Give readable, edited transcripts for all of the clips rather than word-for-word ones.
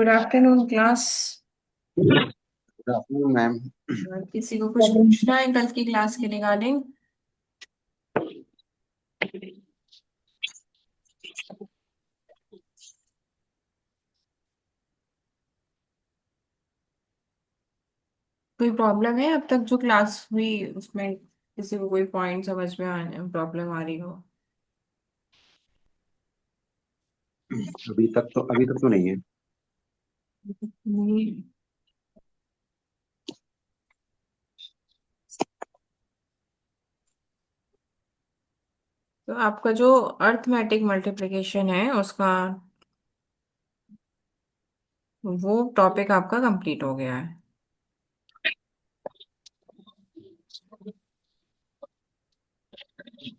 Good afternoon class. Good afternoon ma'am. किसी को कुछ पूछना है कल की क्लास के रिगार्डिंग? कोई प्रॉब्लम है अब तक जो क्लास हुई उसमें? किसी को कोई पॉइंट समझ में आने प्रॉब्लम आ रही हो? अभी तक तो नहीं है। नहीं। तो आपका जो अर्थमेटिक मल्टीप्लिकेशन है उसका वो टॉपिक आपका कंप्लीट हो गया है।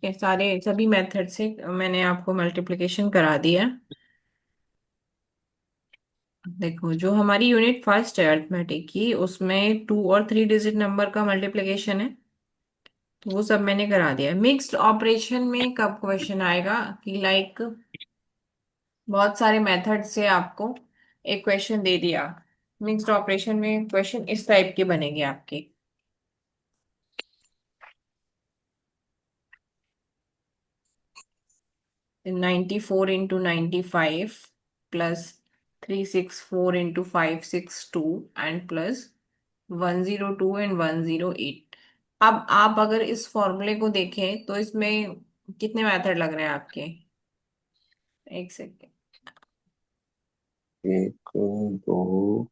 ये सारे सभी मेथड से मैंने आपको मल्टीप्लिकेशन करा दिया। देखो, जो हमारी यूनिट फर्स्ट है अर्थमेटिक की, उसमें 2 और 3 डिजिट नंबर का मल्टीप्लिकेशन है, तो वो सब मैंने करा दिया। मिक्स्ड ऑपरेशन में कब क्वेश्चन आएगा कि लाइक बहुत सारे मेथड से आपको एक क्वेश्चन दे दिया, मिक्स्ड ऑपरेशन में क्वेश्चन इस टाइप के बनेंगे आपके। 94 into 95 +364 into 562 एंड +102 and 108। अब आप अगर इस फॉर्मूले को देखें तो इसमें कितने मेथड लग रहे हैं आपके? एक सेकेंड। एक, दो,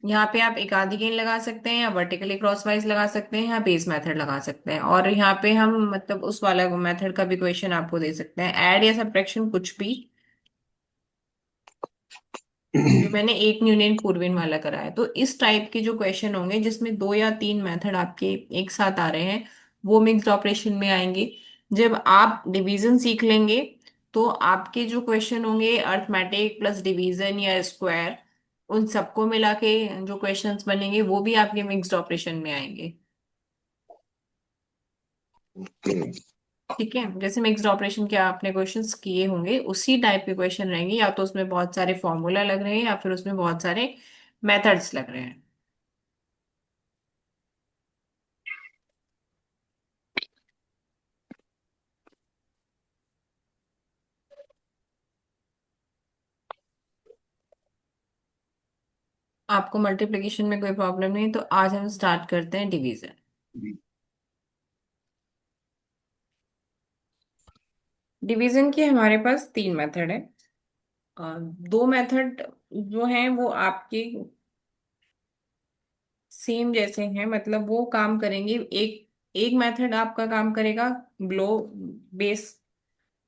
यहाँ पे आप एकाधिक लगा सकते हैं, या वर्टिकली क्रॉसवाइज लगा सकते हैं, या बेस मेथड लगा सकते हैं। और यहाँ पे हम मतलब उस वाला मेथड का भी क्वेश्चन आपको दे सकते हैं, ऐड या सब्ट्रैक्शन कुछ भी, जो मैंने एक न्यूनन पूर्विन वाला करा है। तो इस टाइप के जो क्वेश्चन होंगे जिसमें 2 या 3 मेथड आपके एक साथ आ रहे हैं, वो मिक्स्ड ऑपरेशन में आएंगे। जब आप डिवीजन सीख लेंगे तो आपके जो क्वेश्चन होंगे अर्थमेटिक प्लस डिवीजन या स्क्वायर, उन सबको मिला के जो क्वेश्चंस बनेंगे वो भी आपके मिक्स्ड ऑपरेशन में आएंगे। तीन। ठीक है, जैसे मिक्स्ड ऑपरेशन के आपने क्वेश्चंस किए होंगे उसी टाइप के क्वेश्चन रहेंगे, या तो उसमें बहुत सारे फॉर्मूला लग रहे हैं या फिर उसमें बहुत सारे मेथड्स लग रहे हैं। आपको मल्टीप्लिकेशन में कोई प्रॉब्लम नहीं, तो आज हम स्टार्ट करते हैं डिवीजन। डिवीजन के हमारे पास 3 मेथड है। दो मेथड जो हैं वो आपके सेम जैसे हैं, मतलब वो काम करेंगे। एक एक मेथड आपका काम करेगा ब्लो बेस,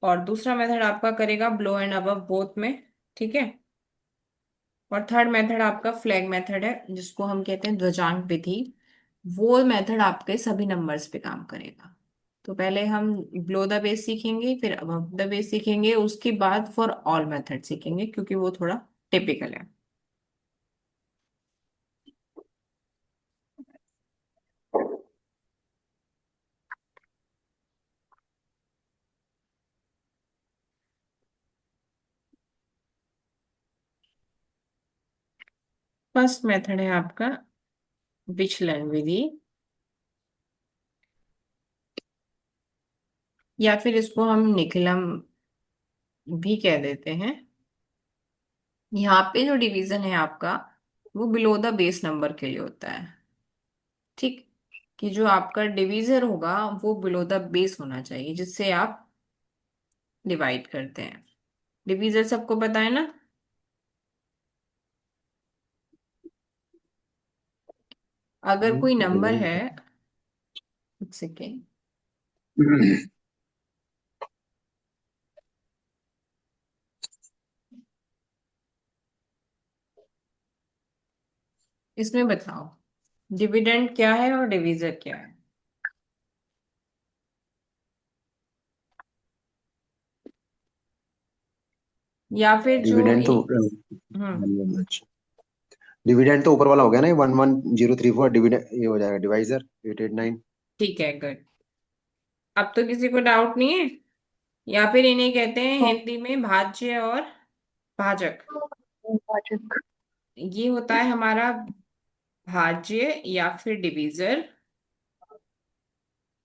और दूसरा मेथड आपका करेगा ब्लो एंड अबव बोथ में। ठीक है। और थर्ड मेथड आपका फ्लैग मेथड है, जिसको हम कहते हैं ध्वजांक विधि। वो मेथड आपके सभी नंबर्स पे काम करेगा। तो पहले हम ब्लो द बेस सीखेंगे, फिर अबव द बेस सीखेंगे, उसके बाद फॉर ऑल मेथड सीखेंगे क्योंकि वो थोड़ा टिपिकल है। फर्स्ट मेथड है आपका विचलन विधि, या फिर इसको हम निकलम भी कह देते हैं। यहाँ पे जो डिवीजन है आपका, वो बिलो द बेस नंबर के लिए होता है। ठीक, कि जो आपका डिवीजर होगा वो बिलो द बेस होना चाहिए, जिससे आप डिवाइड करते हैं। डिवीजर सबको पता है ना? अगर कोई नंबर डिवीजन है, तो एक सेकेंड, इसमें बताओ डिविडेंड क्या है और डिवीजर क्या है? या फिर जो डिविडेंड तो एक। हम्म। अच्छा, डिविडेंड तो ऊपर वाला हो गया ना, 11034। डिविडेंड ये हो जाएगा डिवाइजर 889। ठीक है, गुड। अब तो किसी को डाउट नहीं है? या फिर इन्हें कहते हैं तो हिंदी में भाज्य और भाजक। विभाजक। ये होता है हमारा भाज्य या फिर डिवीजर,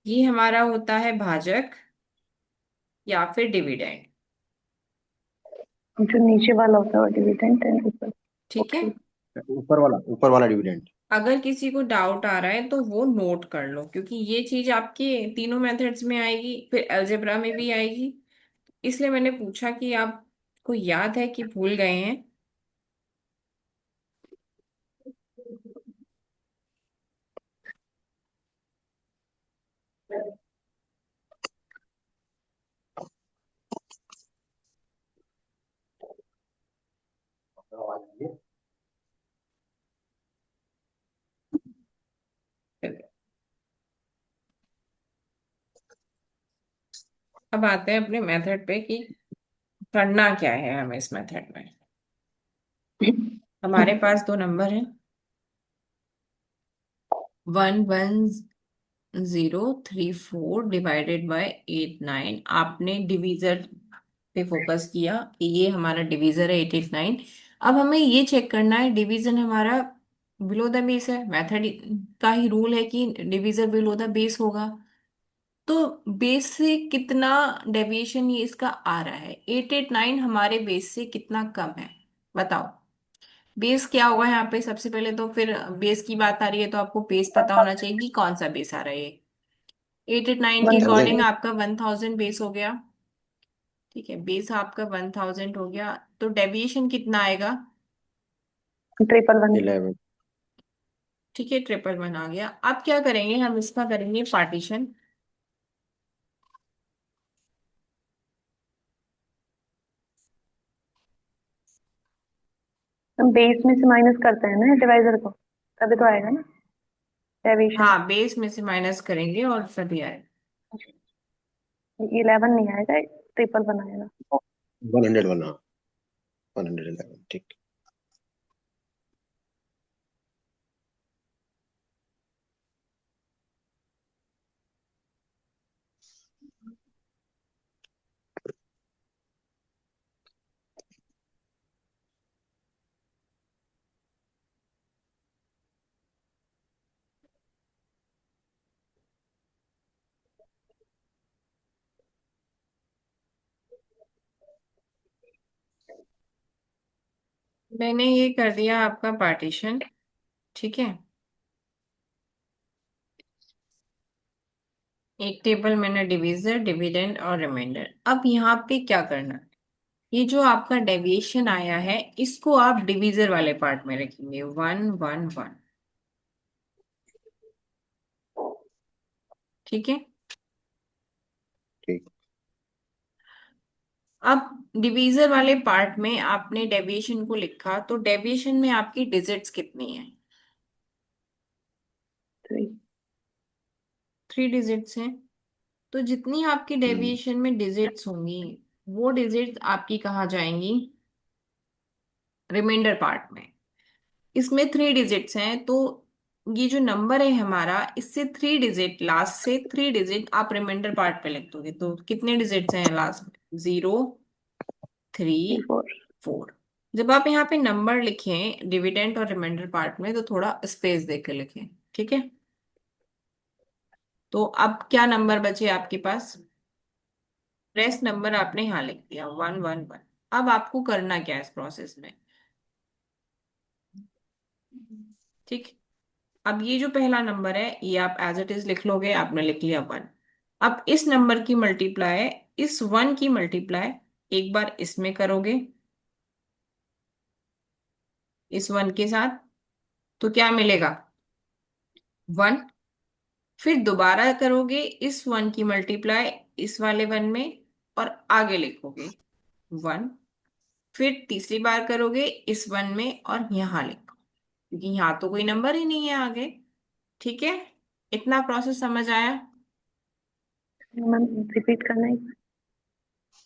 ये हमारा होता है भाजक या फिर डिविडेंड। जो नीचे वाला होता है वो डिविडेंड एंड ऊपर। ठीक है। ओके। ऊपर वाला डिविडेंड। अगर किसी को डाउट आ रहा है तो वो नोट कर लो, क्योंकि ये चीज आपके तीनों मेथड्स में आएगी, फिर अलजेब्रा में भी आएगी। इसलिए मैंने पूछा कि आपको याद है कि भूल गए हैं। अब आते हैं अपने मेथड पे कि करना क्या है हमें इस मेथड में। हमारे पास दो नंबर है, 1104 डिवाइडेड बाय 89। आपने डिवीजर पे फोकस किया कि ये हमारा डिवीजर है 889। अब हमें ये चेक करना है डिवीजन हमारा बिलो द बेस है। मेथड का ही रूल है कि डिवीजर बिलो द बेस होगा। तो बेस से कितना डेविएशन ये इसका आ रहा है, 889 हमारे बेस से कितना कम है, बताओ। बेस क्या होगा यहाँ पे सबसे पहले तो, फिर बेस की बात आ रही है तो आपको बेस पता होना चाहिए कि कौन सा बेस आ रहा है। 889 के 1000। अकॉर्डिंग आपका 1000 बेस हो गया। ठीक है, बेस आपका 1000 हो गया, तो डेविएशन कितना आएगा। 111। 11। ठीक है, 111 आ गया। अब क्या करेंगे, हम इसका करेंगे पार्टीशन। हम बेस में से माइनस करते हैं ना डिवाइजर को, तभी तो आएगा ना डेविएशन। हाँ, बेस में से माइनस करेंगे और सभी आएगा। 11 नहीं आएगा, 111 आएगा। 101, हाँ। 111, ठीक। मैंने ये कर दिया आपका पार्टीशन। ठीक है, एक टेबल मैंने डिवीजर, डिविडेंड और रिमाइंडर। अब यहाँ पे क्या करना है, ये जो आपका डेविएशन आया है इसको आप डिवीजर वाले पार्ट में रखेंगे, 111। ठीक है। ठीक। अब डिवीजर वाले पार्ट में आपने डेविएशन को लिखा, तो डेविएशन में आपकी डिजिट्स कितनी है। 3। 3 डिजिट्स हैं। तो जितनी आपकी हम्म। डेविएशन में डिजिट्स होंगी, वो डिजिट्स आपकी कहाँ जाएंगी, रिमाइंडर पार्ट में। इसमें 3 डिजिट्स हैं, तो ये जो नंबर है हमारा, इससे 3 डिजिट, लास्ट से 3 डिजिट आप रिमाइंडर पार्ट पे लिख दोगे, तो कितने डिजिट्स हैं लास्ट में, 0, 3, 4। जब आप यहाँ पे नंबर लिखें डिविडेंड और रिमाइंडर पार्ट में, तो थोड़ा स्पेस देकर लिखें। ठीक है। तो अब क्या नंबर बचे आपके पास, रेस्ट नंबर आपने यहाँ लिख दिया, 111। अब आपको करना क्या है इस प्रोसेस में। ठीक। अब ये जो पहला नंबर है ये आप एज इट इज लिख लोगे, आपने लिख लिया 1। अब इस नंबर की मल्टीप्लाई, इस 1 की मल्टीप्लाई एक बार इसमें करोगे, इस 1 के साथ, तो क्या मिलेगा, 1। फिर दोबारा करोगे इस 1 की मल्टीप्लाई इस वाले 1 में, और आगे लिखोगे 1। फिर तीसरी बार करोगे इस 1 में और यहाँ लिखो, क्योंकि यहाँ तो कोई नंबर ही नहीं है आगे। ठीक है, इतना प्रोसेस समझ आया। मैम रिपीट करना है।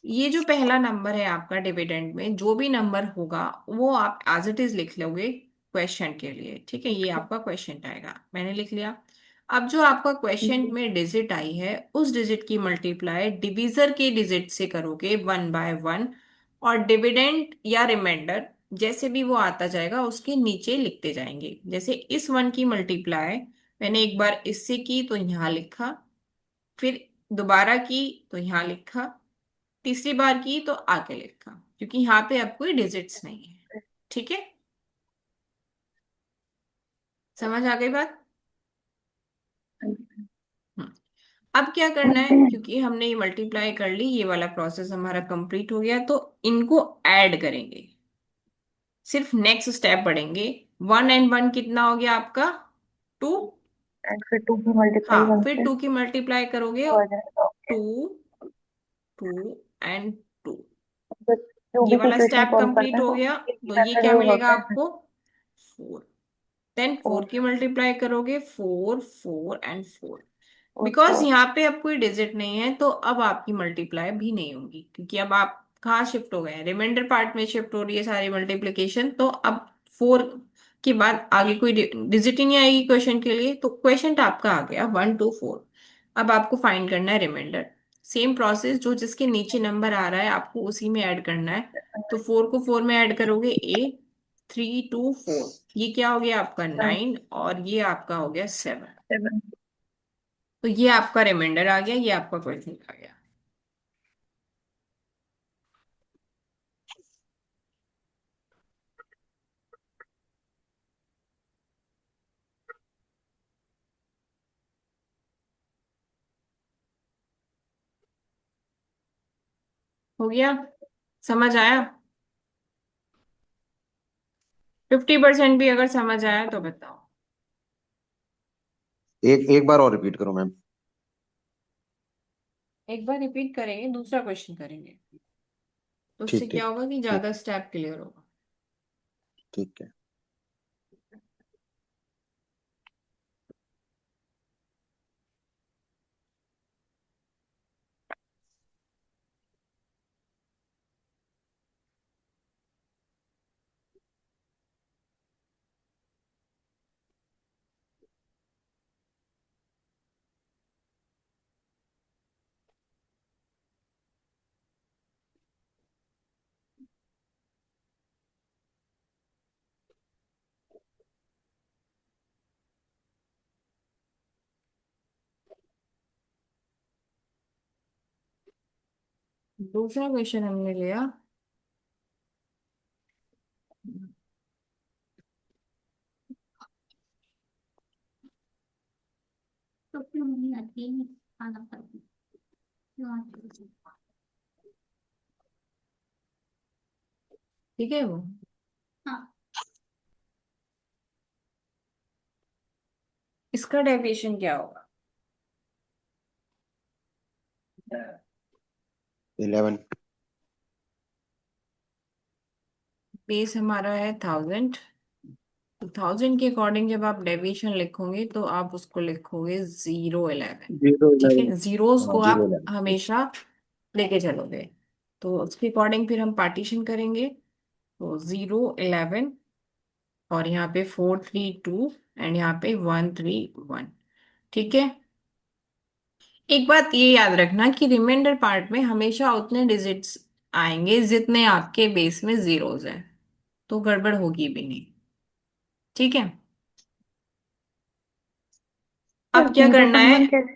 ये जो पहला नंबर है आपका डिविडेंड में, जो भी नंबर होगा वो आप एज इट इज लिख लोगे क्वेश्चन के लिए। ठीक है, ये आपका क्वेश्चन आएगा, मैंने लिख लिया। अब जो आपका क्वेश्चन में डिजिट आई है उस डिजिट की मल्टीप्लाई डिवीजर के डिजिट से करोगे 1/1, और डिविडेंड या रिमाइंडर जैसे भी वो आता जाएगा उसके नीचे लिखते जाएंगे। जैसे इस 1 की मल्टीप्लाई मैंने एक बार इससे की तो यहाँ लिखा, फिर दोबारा की तो यहाँ लिखा, तीसरी बार की तो आगे लिखा, क्योंकि यहाँ पे अब कोई डिजिट्स नहीं है। ठीक है, समझ आ गई बात? हम्म। अब क्या करना है, क्योंकि हमने ये मल्टीप्लाई कर ली, ये वाला प्रोसेस हमारा कंप्लीट हो गया, तो इनको ऐड करेंगे। सिर्फ नेक्स्ट स्टेप पढ़ेंगे। 1 and 1 कितना हो गया आपका? 2। एंड फिर 2 की मल्टीप्लाई हाँ, 1 फिर से 2 की मल्टीप्लाई करोगे। हो जाएगा। ओके। 2, 2 एंड 2। तो जो ये भी वाला इक्वेशन स्टेप सॉल्व करते कंप्लीट हैं हो तो गया। इसी तो ये मेथड क्या यूज मिलेगा होता है। आपको? 4। देन 4 4 की मल्टीप्लाई करोगे, 4, 4 एंड 4। और बिकॉज 4। यहाँ पे अब कोई डिजिट नहीं है तो अब आपकी मल्टीप्लाई भी नहीं होगी, क्योंकि अब आप कहाँ शिफ्ट हो गए हैं? रिमाइंडर पार्ट में शिफ्ट हो रही है सारी मल्टीप्लिकेशन। तो अब 4 के बाद आगे कोई डिजिट ही नहीं आएगी क्वेश्चन के लिए। तो क्वेश्चन आपका आ गया 1 to 4। अब आपको फाइंड करना है रिमाइंडर। सेम प्रोसेस, जो जिसके नीचे नंबर आ रहा है आपको उसी में ऐड करना है। तो 4 को 4 में ऐड करोगे, 3 2 4। ये क्या हो गया आपका? 9, और ये आपका हो गया 7। 7। तो ये आपका रिमाइंडर आ गया, ये आपका क्वेश्चन आ गया। हो गया? समझ आया? 50% भी अगर समझ आया तो बताओ। एक एक बार और रिपीट करो मैम। एक बार रिपीट करेंगे, दूसरा क्वेश्चन करेंगे, तो उससे ठीक क्या ठीक। होगा कि ठीक। ज्यादा स्टेप क्लियर होगा। ठीक है। दूसरा क्वेश्चन हमने लिया। तो क्यों नहीं आती है? खाना खाती क्यों आती है? ठीक है वो। हाँ। इसका डेफिनेशन क्या होगा? 11। बेस हमारा है 1000। तो 1000 के अकॉर्डिंग जब आप डेविएशन लिखोगे तो आप उसको लिखोगे 011। 0 ठीक 11। है, जीरोस हाँ को जीरो आप 11 ठीक। हमेशा लेके चलोगे। तो उसके अकॉर्डिंग फिर हम पार्टीशन करेंगे। तो 0 11, और यहाँ पे 4 3 2, एंड यहाँ पे 1 3 1। ठीक है। एक बात ये याद रखना कि रिमाइंडर पार्ट में हमेशा उतने डिजिट्स आएंगे जितने आपके बेस में जीरोस हैं। तो गड़बड़ होगी भी नहीं। ठीक है। सर अब क्या 0 करना 1 है? 1 कैसे?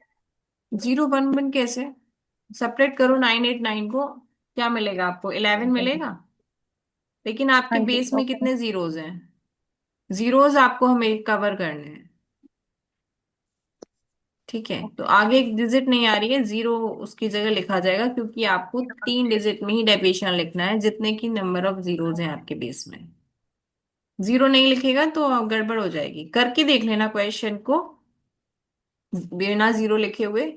0 1 1 कैसे? सेपरेट करो 9 8 9 को। क्या मिलेगा आपको? 11 मिलेगा। लेकिन आपके हाँ जी बेस में ओके। कितने जीरोज हैं? जीरोज आपको हमें कवर करने हैं। ठीक है, तो आगे एक डिजिट नहीं आ रही है, 0 उसकी जगह लिखा जाएगा, क्योंकि आपको 3 डिजिट में ही डेविएशन लिखना है जितने की नंबर ऑफ जीरोज हैं आपके बेस में। 0 नहीं लिखेगा तो गड़बड़ हो जाएगी। करके देख लेना क्वेश्चन को, बिना 0 लिखे हुए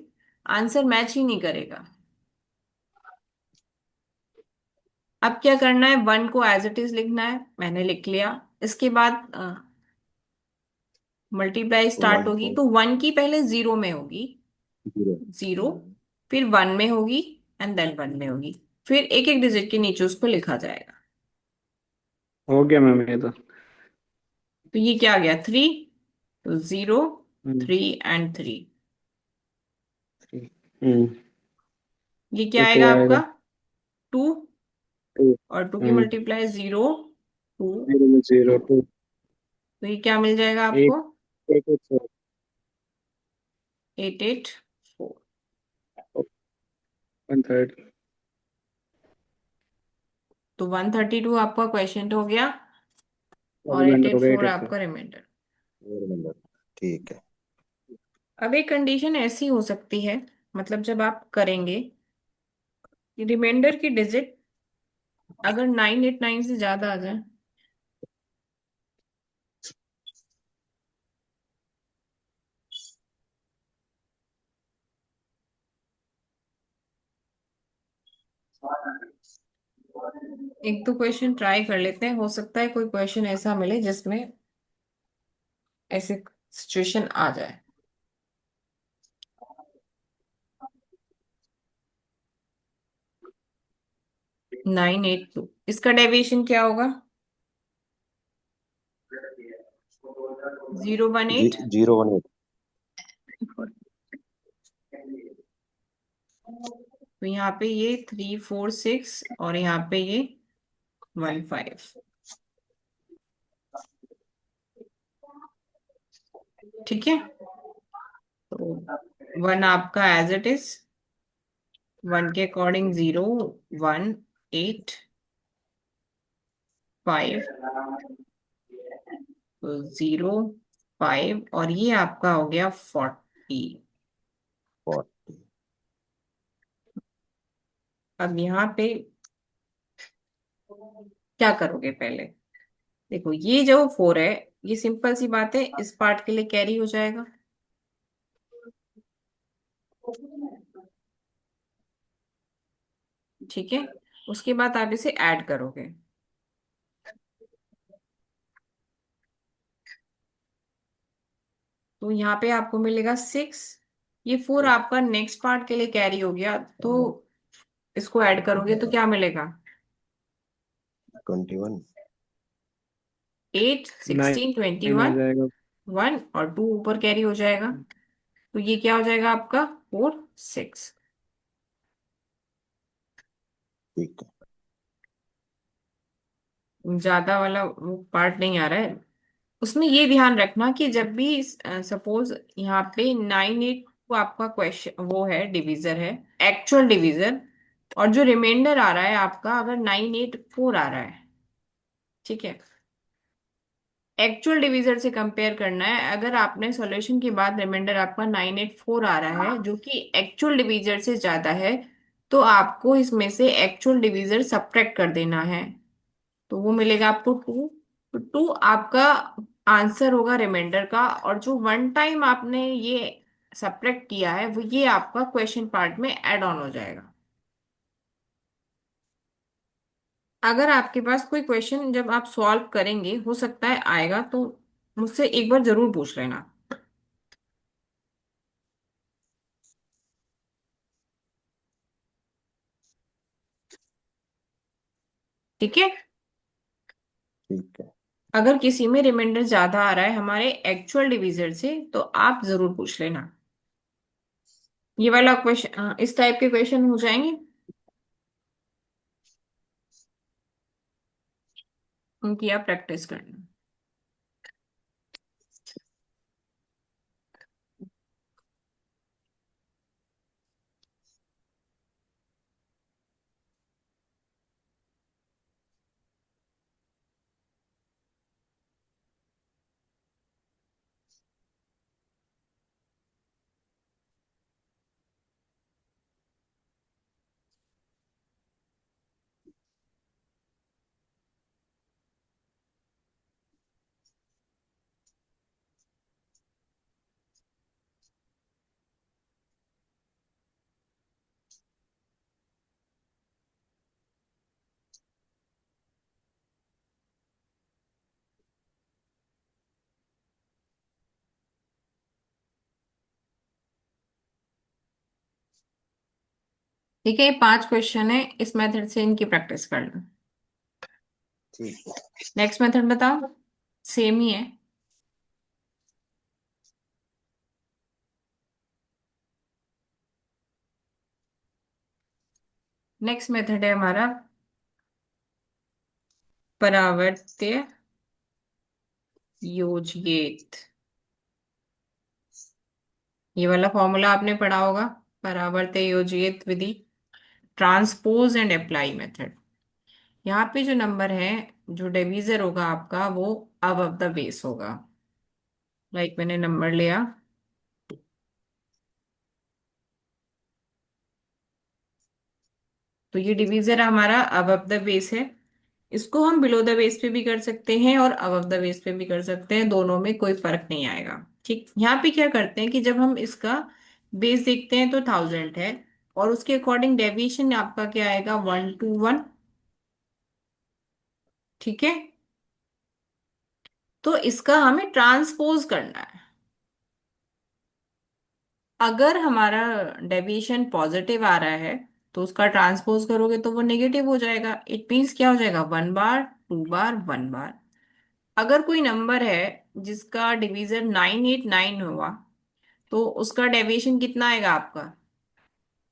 आंसर मैच ही नहीं करेगा। अब क्या करना है? 1 को एज इट इज लिखना है, मैंने लिख लिया। इसके बाद मल्टीप्लाई स्टार्ट वन होगी फोर तो 1 की पहले 0 में होगी, जीरो। 0, फिर 1 में होगी, एंड देन 1 में होगी। फिर एक एक डिजिट के नीचे उसको लिखा जाएगा। हो गया मैम ये तो। तो ये क्या आ गया? 3। तो 0 हम्म 3 and 3। 3 हम्म ये क्या तो आएगा 2 आपका? आएगा। 2। 2 और 2 की हम्म मल्टीप्लाई 0 2। 0 में 0 तो 2 तो ये क्या मिल जाएगा 8 आपको? 8 8 4 884। 1/3। तो 132 आपका क्वेश्चन हो गया और और एट रिमाइंडर हो एट गया 8 फोर 8 4। आपका रिमाइंडर। रिमेम्बर। ठीक है। अब एक कंडीशन ऐसी हो सकती है, मतलब जब आप करेंगे रिमाइंडर की डिजिट अगर 989 से ज्यादा आ जाए, एक दो क्वेश्चन ट्राई कर लेते हैं, हो सकता है कोई क्वेश्चन ऐसा मिले जिसमें ऐसे सिचुएशन आ जाए। 982 इसका डेविएशन क्या होगा? 018। 018। तो यहाँ पे ये 346 और यहाँ पे ये 15। ठीक है, तो 1 आपका एज इट इज, 1 के अकॉर्डिंग 0 1 8 5, तो 0 5 और ये आपका हो गया 40। और अब यहाँ पे क्या करोगे पहले? देखो ये जो 4 है, ये सिंपल सी बात है, इस पार्ट के लिए कैरी हो जाएगा। ठीक है, उसके बाद आप इसे ऐड करोगे, तो यहाँ पे आपको मिलेगा 6। ये 4 आपका नेक्स्ट पार्ट के लिए कैरी हो गया, तो इसको ऐड करोगे तो क्या मिलेगा? 21। 8 16 ट्वेंटी 9 आ वन जाएगा। 1 और 2 ऊपर कैरी हो जाएगा, तो ये क्या हो जाएगा आपका 4 6। ठीक है। ज्यादा वाला वो पार्ट नहीं आ रहा है। उसमें ये ध्यान रखना कि जब भी सपोज यहाँ पे 9 8 को आपका क्वेश्चन वो है, डिवीजर है, एक्चुअल डिवीजर, और जो रिमाइंडर आ रहा है आपका अगर 984 आ रहा है, ठीक है, एक्चुअल डिवीजर से कंपेयर करना है। अगर आपने सॉल्यूशन के बाद रिमाइंडर आपका 984 आ रहा है जो कि एक्चुअल डिवीजर से ज्यादा है, तो आपको इसमें से एक्चुअल डिवीजर सब्ट्रैक्ट कर देना है, तो वो मिलेगा आपको 2। तो 2 आपका आंसर होगा रिमाइंडर का, और जो वन टाइम आपने ये सब्ट्रैक्ट किया है वो ये आपका क्वेश्चन पार्ट में ऐड ऑन हो जाएगा। अगर आपके पास कोई क्वेश्चन जब आप सॉल्व करेंगे हो सकता है आएगा, तो मुझसे एक बार जरूर पूछ लेना। ठीक है, ठीक है। अगर किसी में रिमाइंडर ज्यादा आ रहा है हमारे एक्चुअल डिवीजर से तो आप जरूर पूछ लेना। ये वाला क्वेश्चन, इस टाइप के क्वेश्चन हो जाएंगे, उनकी आप प्रैक्टिस करना। ठीक है, ये 5 क्वेश्चन है, इस मेथड से इनकी प्रैक्टिस करना। ठीक है। नेक्स्ट मेथड बताओ, सेम ही है। नेक्स्ट मेथड है हमारा परावर्त्य योजयेत। ये वाला फॉर्मूला आपने पढ़ा होगा, परावर्त्य योजयेत विधि, ट्रांसपोज एंड अप्लाई मेथड। यहाँ पे जो नंबर है, जो डिवीजर होगा आपका, वो अबव द बेस होगा। लाइक मैंने नंबर लिया, तो ये डिवीजर हमारा अबव द बेस है। इसको हम बिलो द बेस पे भी कर सकते हैं और अबव द बेस पे भी कर सकते हैं, दोनों में कोई फर्क नहीं आएगा। ठीक, यहाँ पे क्या करते हैं कि जब हम इसका बेस देखते हैं तो 1000 है, और उसके अकॉर्डिंग डेविएशन आपका क्या आएगा, 1 to 1। ठीक है, तो इसका हमें ट्रांसपोज करना है। अगर हमारा डेविएशन पॉजिटिव आ रहा है तो उसका ट्रांसपोज करोगे तो वो नेगेटिव हो जाएगा। इट मीन्स क्या हो जाएगा, 1 बार, 2 बार, 1 बार। अगर कोई नंबर है जिसका डिवीजर 989 हुआ, तो उसका डेविएशन कितना आएगा आपका,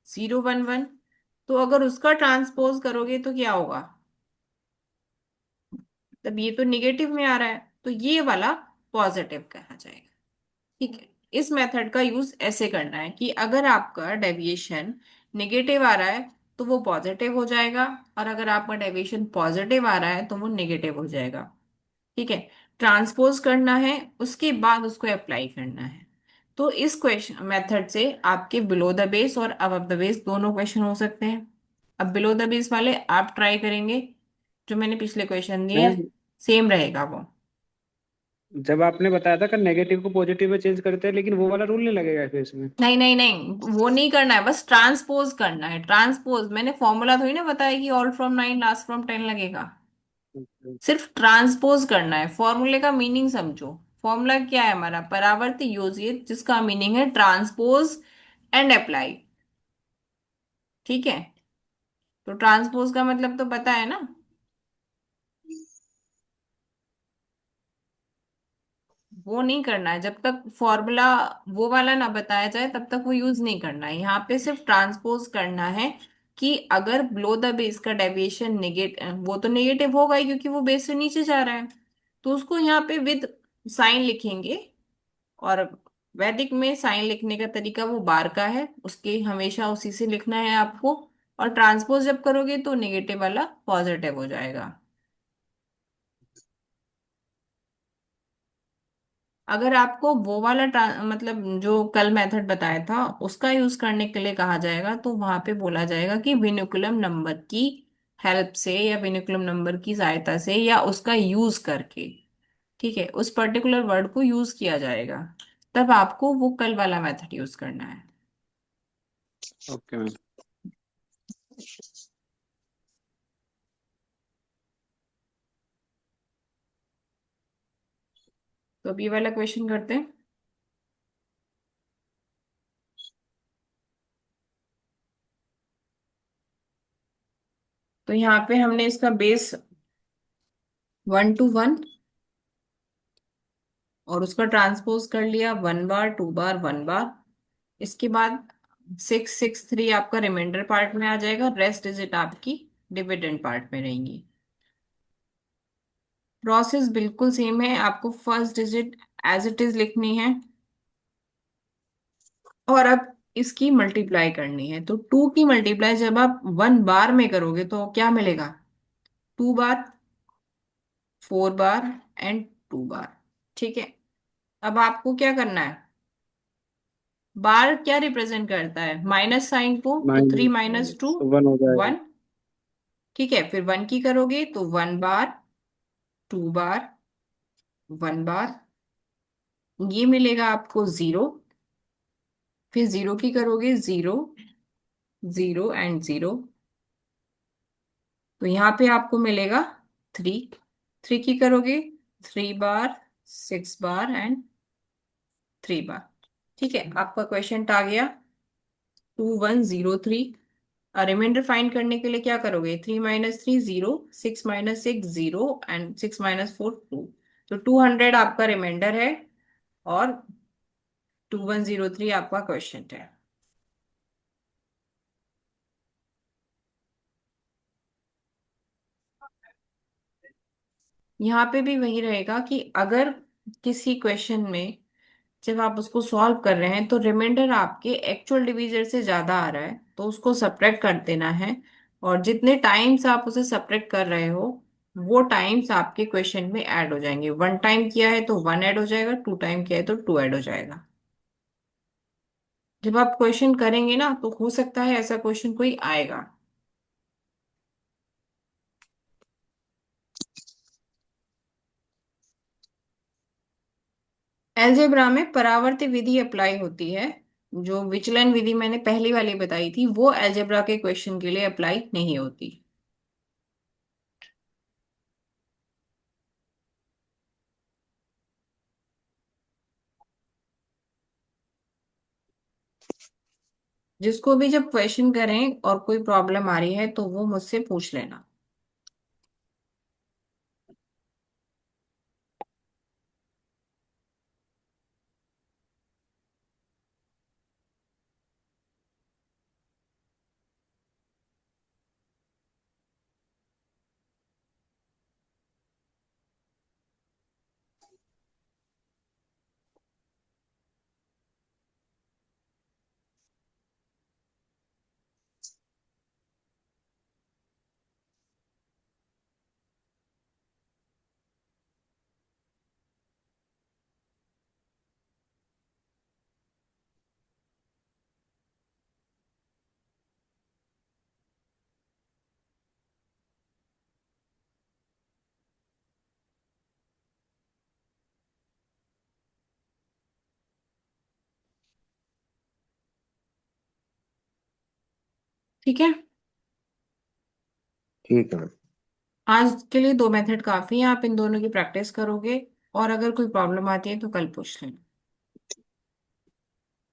011। तो अगर उसका ट्रांसपोज करोगे तो क्या होगा, तब ये तो निगेटिव में आ रहा है, तो ये वाला पॉजिटिव कहा जाएगा। ठीक है, इस मेथड का यूज ऐसे करना है कि अगर आपका डेविएशन नेगेटिव आ रहा है तो वो पॉजिटिव हो जाएगा, और अगर आपका डेविएशन पॉजिटिव आ रहा है तो वो नेगेटिव हो जाएगा। ठीक है, ट्रांसपोज करना है, उसके बाद उसको अप्लाई करना है। तो इस क्वेश्चन मेथड से आपके बिलो द बेस और अबव द बेस दोनों क्वेश्चन हो सकते हैं। अब बिलो द बेस वाले आप ट्राई करेंगे, जो मैंने पिछले क्वेश्चन दिए मैम, सेम रहेगा वो। जब आपने बताया था कि नेगेटिव को पॉजिटिव में चेंज करते हैं, लेकिन वो वाला रूल नहीं लगेगा फिर इसमें? नहीं नहीं नहीं, वो नहीं करना है, बस ट्रांसपोज करना है। ट्रांसपोज, मैंने फॉर्मूला थोड़ी ना बताया कि ऑल फ्रॉम 9 लास्ट फ्रॉम 10 लगेगा। सिर्फ ट्रांसपोज करना है, फॉर्मूले का मीनिंग समझो। फॉर्मूला क्या है हमारा, परावर्त योजित, जिसका मीनिंग है ट्रांसपोज एंड अप्लाई। ठीक है, तो ट्रांसपोज का मतलब तो पता है ना। वो नहीं करना है, जब तक फॉर्मूला वो वाला ना बताया जाए तब तक वो यूज नहीं करना है। यहाँ पे सिर्फ ट्रांसपोज करना है कि अगर बिलो द बेस का डेविएशन नेगेटिव, वो तो नेगेटिव होगा ही क्योंकि वो बेस से नीचे जा रहा है, तो उसको यहाँ पे विद साइन लिखेंगे। और वैदिक में साइन लिखने का तरीका वो बार का है, उसके हमेशा उसी से लिखना है आपको। और ट्रांसपोज जब करोगे तो नेगेटिव वाला पॉजिटिव हो जाएगा। अगर आपको वो वाला मतलब जो कल मेथड बताया था उसका यूज करने के लिए कहा जाएगा, तो वहां पे बोला जाएगा कि विनुकुलम नंबर की हेल्प से या विनुकुलम नंबर की सहायता से या उसका यूज करके, ठीक है, उस पर्टिकुलर वर्ड को यूज किया जाएगा। तब आपको वो कल वाला मेथड यूज करना है। Okay ma'am. तो अब ये वाला क्वेश्चन करते हैं। तो यहाँ पे हमने इसका बेस 1 to 1 और उसका ट्रांसपोज कर लिया, 1 बार, 2 बार, 1 बार। इसके बाद 663 आपका रिमाइंडर पार्ट में आ जाएगा, रेस्ट डिजिट आपकी डिविडेंड पार्ट में रहेंगी। प्रोसेस बिल्कुल सेम है, आपको first digit as it is लिखनी है, और अब इसकी मल्टीप्लाई करनी है। तो 2 की मल्टीप्लाई जब आप 1 बार में करोगे तो क्या मिलेगा, 2 बार, 4 बार एंड 2 बार। ठीक है, अब आपको क्या करना है, बार क्या रिप्रेजेंट करता है, माइनस साइन को, तो 3 - 2 माइनस 1 हो जाएगा। 1। ठीक है, फिर 1 की करोगे तो 1 बार, 2 बार, 1 बार, ये मिलेगा आपको 0। फिर 0 की करोगे, 0, 0 एंड 0, तो यहाँ पे आपको मिलेगा 3। 3 की करोगे, 3 बार, 6 बार एंड 3 बार। ठीक है, आपका क्वेश्चन आ गया 2103। रिमाइंडर फाइंड करने के लिए क्या करोगे, 3 - 3 0, 6 - 6 0 एंड 6 - 4 2। तो 200 आपका रिमाइंडर है, और 2103 आपका क्वेश्चन है। यहाँ पे भी वही रहेगा कि अगर किसी क्वेश्चन में जब आप उसको सॉल्व कर रहे हैं तो रिमाइंडर आपके एक्चुअल डिवीजर से ज्यादा आ रहा है तो उसको सब्ट्रैक्ट कर देना है, और जितने टाइम्स आप उसे सब्ट्रैक्ट कर रहे हो वो टाइम्स आपके क्वेश्चन में ऐड हो जाएंगे। 1 टाइम किया है तो 1 ऐड हो जाएगा, 2 टाइम किया है तो 2 ऐड हो जाएगा। जब आप क्वेश्चन करेंगे ना तो हो सकता है ऐसा क्वेश्चन कोई आएगा। अलजेब्रा में परावर्ती विधि अप्लाई होती है। जो विचलन विधि मैंने पहली वाली बताई थी वो अलजेब्रा के क्वेश्चन के लिए अप्लाई नहीं होती। जिसको भी जब क्वेश्चन करें और कोई प्रॉब्लम आ रही है तो वो मुझसे पूछ लेना। ठीक है। ठीक है मैम। आज के लिए 2 मेथड काफी है, आप इन दोनों की प्रैक्टिस करोगे और अगर कोई प्रॉब्लम आती है तो कल पूछ लेना।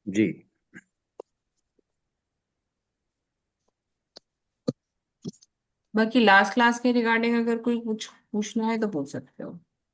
जी। बाकी लास्ट क्लास के रिगार्डिंग अगर कोई कुछ पूछना है तो पूछ सकते हो।